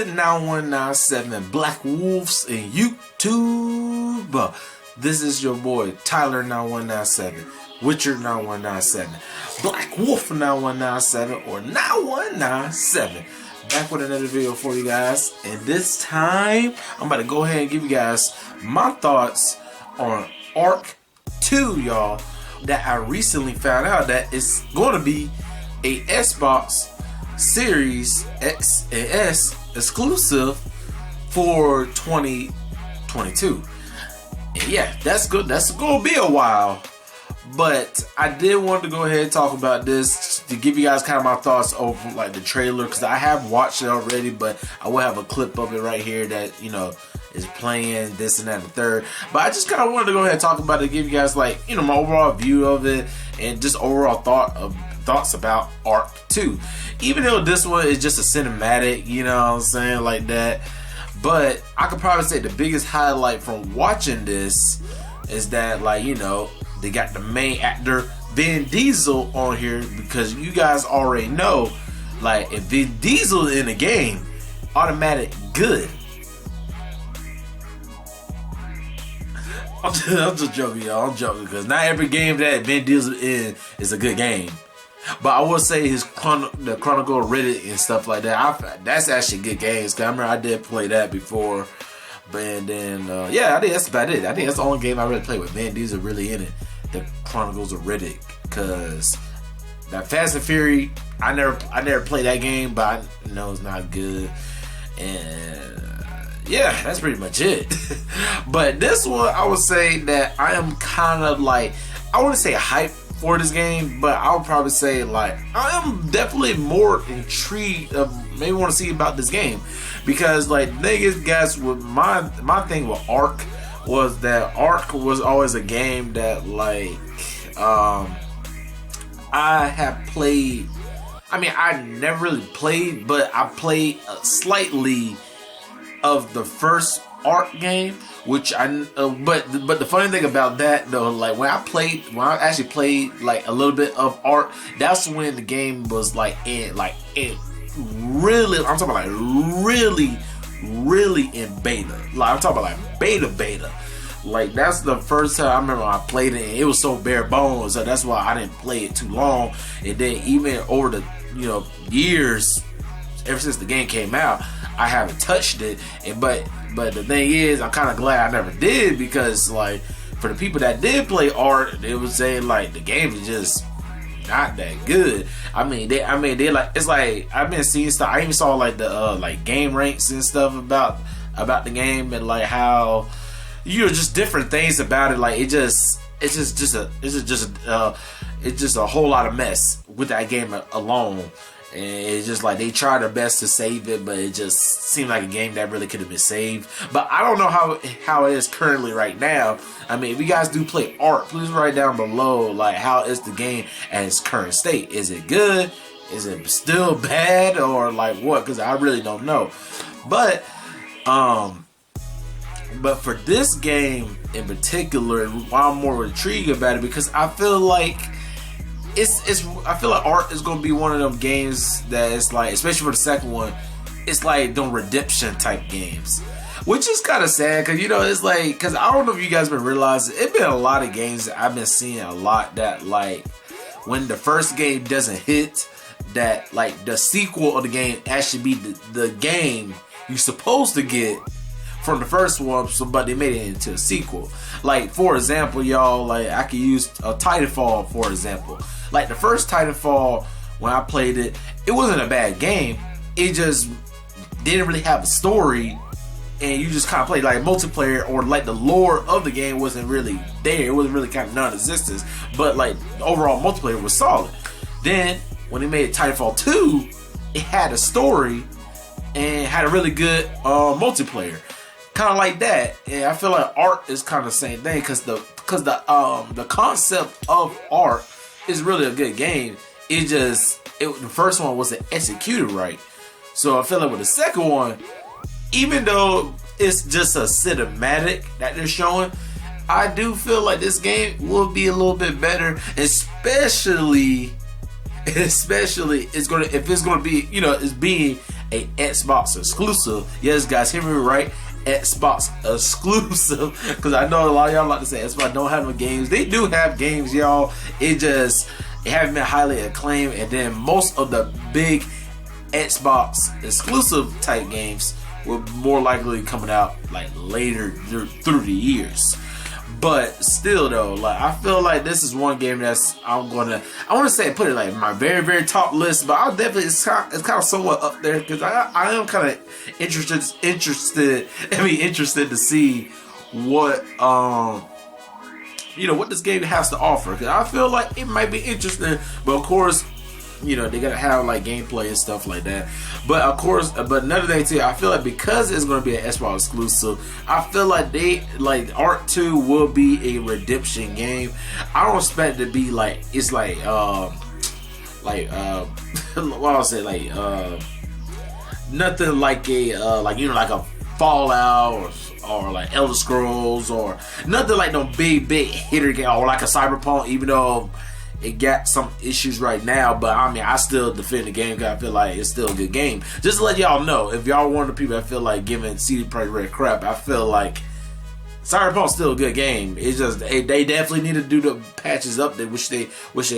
good 9197 Black Wolves in YouTube? This is your boy Tyler 9197, Witcher 9197, Black Wolf 9197, or 9197. Back with another video for you guys, and this time I'm about to go ahead and give you guys my thoughts on Ark 2, y'all. That I recently found out that it's going to be a Xbox Series X and S exclusive for 2022. And yeah, that's good. That's going to be a while. But I did want to go ahead and talk about this to give you guys kind of my thoughts over like the trailer, because I have watched it already, but I will have a clip of it right here that, you know, is playing this and that and the third. But I just kind of wanted to go ahead and talk about it, give you guys like, you know, my overall view of it and just overall thoughts about Ark 2. Even though this one is just a cinematic, you know what I'm saying, like that. But I could probably say the biggest highlight from watching this is that, like, you know, they got the main actor Vin Diesel on here, because you guys already know, like, if Vin Diesel in the game, automatic good. I'm just joking, y'all. I'm joking, because not every game that Vin Diesel in is a good game. But I will say the Chronicle of Riddick and stuff like that, that's actually good games. Cause I remember I did play that before. But then, yeah, I think that's about it. I think that's the only game I really played with Vin Diesel really in it. The Chronicles of Riddick. Cause that Fast and Fury, I never played that game, but I know it's not good. And yeah, that's pretty much it. But this one, I would say that I am kind of like, I wouldn't say hype for this game, but I would probably say like I am definitely more intrigued of maybe want to see about this game, because like niggas, guys, with my thing with Ark was that Ark was always a game that like I have played. I mean, I never really played, but I played slightly of the first Ark game, which but the funny thing about that though, like when I actually played like a little bit of Ark, that's when the game was like really, I'm talking about like really in beta. Like I'm talking about like beta. Like that's the first time I remember I played it, and it was so bare bones, so that's why I didn't play it too long. And then even over the, you know, years, ever since the game came out, I haven't touched it. And but the thing is, I'm kind of glad I never did, because like for the people that did play Ark, they would say like the game is just not that good. I mean they like, it's like I've been seeing stuff. I even saw like the like game ranks and stuff about the game, and like how, you know, just different things about it. Like it's just a whole lot of mess with that game alone. And it's just like they try their best to save it, but it just seemed like a game that really could have been saved. But I don't know how it is currently right now. I mean, if you guys do play Ark, please write down below like how is the game at its current state. Is it good? Is it still bad? Or like what? Because I really don't know. But for this game in particular, why I'm more intrigued about it, because I feel like I feel like Ark is gonna be one of them games that is like, especially for the second one, it's like them redemption type games, which is kind of sad, because, you know, it's like, because I don't know if you guys been realizing, it's been a lot of games that I've been seeing a lot that like when the first game doesn't hit, that like the sequel of the game actually be the game you're supposed to get from the first one, but they made it into a sequel. Like for example, y'all, like I could use Titanfall for example. Like the first Titanfall, when I played it, it wasn't a bad game. It just didn't really have a story, and you just kind of played like multiplayer, or like the lore of the game wasn't really there. It wasn't really kind of non-existent, but like the overall multiplayer was solid. Then when they made Titanfall 2, it had a story and had a really good multiplayer. Kind of like that. And I feel like Ark is kind of the same thing, because the concept of Ark is really a good game. The first one wasn't executed right. So I feel like with the second one, even though it's just a cinematic that they're showing, I do feel like this game will be a little bit better, especially if it's gonna be, you know, it's being a Xbox exclusive. Yes, guys, hear me right. Xbox exclusive, because I know a lot of y'all like to say Xbox don't have no games. They do have games, y'all. It haven't been highly acclaimed, and then most of the big Xbox exclusive type games will more likely coming out like later through the years. But still though, like I feel like this is one game that's I want to say put it like my very top list, but I'll definitely it's kind of somewhat up there because I am kind of interested to see what what this game has to offer, because I feel like it might be interesting, but of course they gotta have like gameplay and stuff like that. But of course, but another thing too, I feel like because it's gonna be an Xbox exclusive, I feel like Ark 2 will be a redemption game. I don't expect it to be like it's like what I'll say nothing like a like a Fallout or like Elder Scrolls or nothing like no big hitter game, or like a Cyberpunk, even though it got some issues right now, but I mean, I still defend the game because I feel like it's still a good game. Just to let y'all know, if y'all one of the people that feel like giving CD Projekt Red crap, I feel like Cyberpunk's still a good game. It's just they definitely need to do the patches up there, which they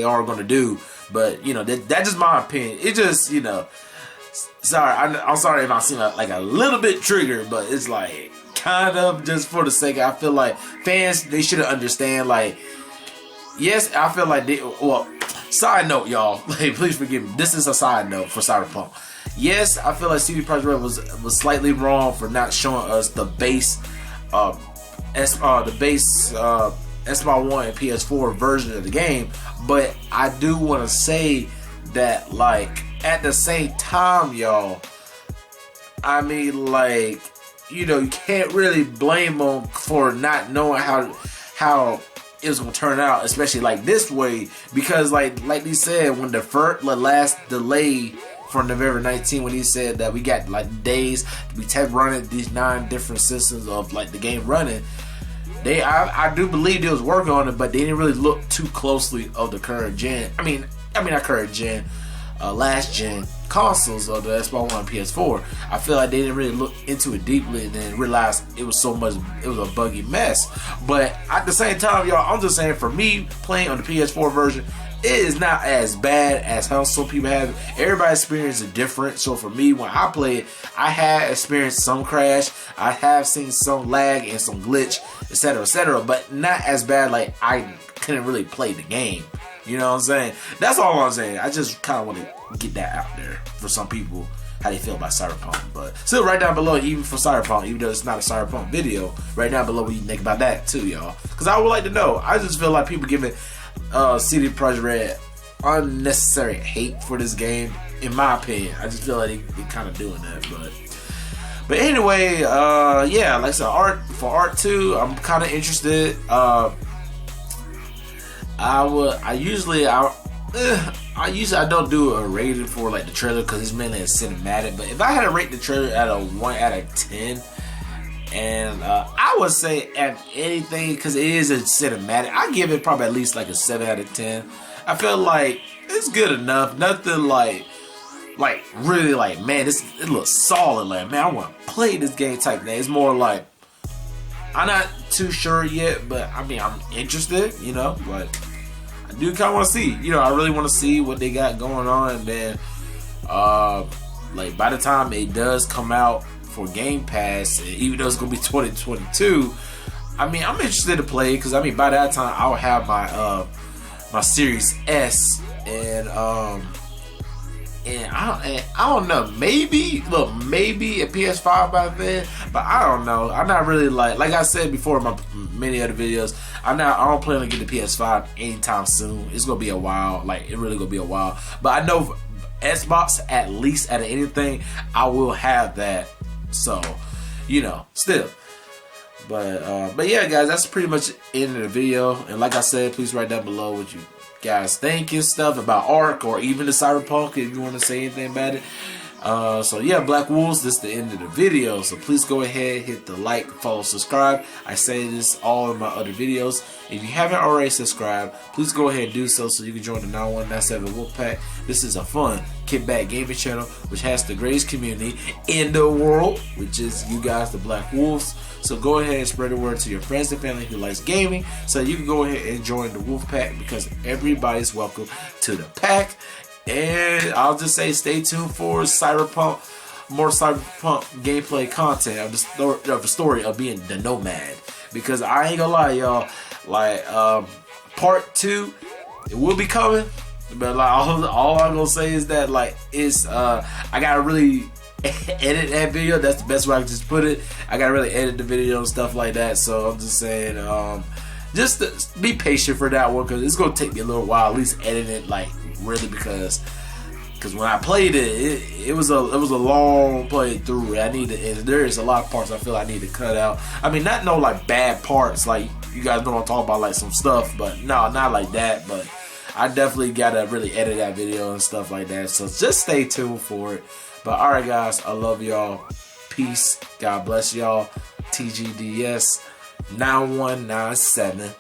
are going to do. But that's just my opinion. It just sorry, I'm sorry if I seem like a little bit triggered, but it's like kind of just for the sake. I feel like fans, they should understand like. Yes, I feel like side note, y'all. Like, please forgive me. This is a side note for Cyberpunk. Yes, I feel like CD Projekt Red was slightly wrong for not showing us the base, Xbox One and PS4 version of the game. But I do want to say that, like, at the same time, y'all. I mean, like, you can't really blame them for not knowing how it was gonna turn out, especially like this way, because like he said, when the last delay for November 19, when he said that we got like days we test running these 9 different systems of like the game running, I do believe they was working on it, but they didn't really look too closely of the current gen. I mean not current gen, last gen consoles of the Xbox One and PS4. I feel like they didn't really look into it deeply and then realize it was a buggy mess. But at the same time, y'all, I'm just saying, for me playing on the PS4 version, it is not as bad as how some people have. Everybody's experience is different. So for me, when I play it, I have experienced some crash, I have seen some lag and some glitch, etc., but not as bad like I couldn't really play the game. You know what I'm saying? That's all I'm saying. I just kind of want to get that out there for some people, how they feel about Cyberpunk. But still, right down below, even for Cyberpunk, even though it's not a Cyberpunk video, right down below what you think about that too, y'all. Because I would like to know. I just feel like people giving CD Projekt Red unnecessary hate for this game, in my opinion. I just feel like they kind of doing that. But anyway, yeah, like I said, Ark 2, I'm kind of interested. I usually don't do a rating for like the trailer because it's mainly a cinematic. But if I had to rate the trailer at a 1 out of 10, and I would say at anything, because it is a cinematic, I give it probably at least like a 7 out of 10. I feel like it's good enough. Nothing like really like, man, it looks solid. Like, man, I want to play this game type thing. It's more like, I'm not too sure yet, but I mean, I'm interested, like, I do kind of want to see, I really want to see what they got going on. And then, like, by the time it does come out for Game Pass, even though it's going to be 2022, I mean, I'm interested to play, because, I mean, by that time, I'll have my, my Series S, and I don't know, maybe a PS5 by then, but I don't know. I'm not really like I said before in my many other videos, I don't plan to get the PS5 anytime soon. It's gonna be a while, like it really gonna be a while. But I know Xbox, at least out of anything, I will have that. So, still. But yeah, guys, that's pretty much the end of the video. And like I said, please write down below what you guys think and stuff about Ark, or even the Cyberpunk, if you want to say anything about it. So yeah, Black Wolves, this is the end of the video. So please go ahead, hit the like, follow, subscribe. I say this all in my other videos. If you haven't already subscribed, please go ahead and do so you can join the 9197 Wolfpack. This is a fun kickback gaming channel which has the greatest community in the world, which is you guys, the Black Wolves. So go ahead and spread the word to your friends and family who likes gaming, so you can go ahead and join the Wolfpack, because everybody's welcome to the pack. And I'll just say stay tuned for more cyberpunk gameplay content of the story of being the Nomad. Because I ain't gonna lie, y'all, like part 2, it will be coming. But like all I'm gonna say is that like it's I gotta really edit that video. That's the best way I can just put it. I gotta really edit the video and stuff like that. So I'm just saying, just be patient for that one, because it's gonna take me a little while, at least edit it, like really, because when I played it was a long playthrough. There's a lot of parts I feel I need to cut out. I mean, not no like bad parts, like you guys know I'm talking about, like some stuff, but no, not like that. But I definitely gotta really edit that video and stuff like that. So just stay tuned for it. But alright guys, I love y'all. Peace. God bless y'all. TGDS 9197.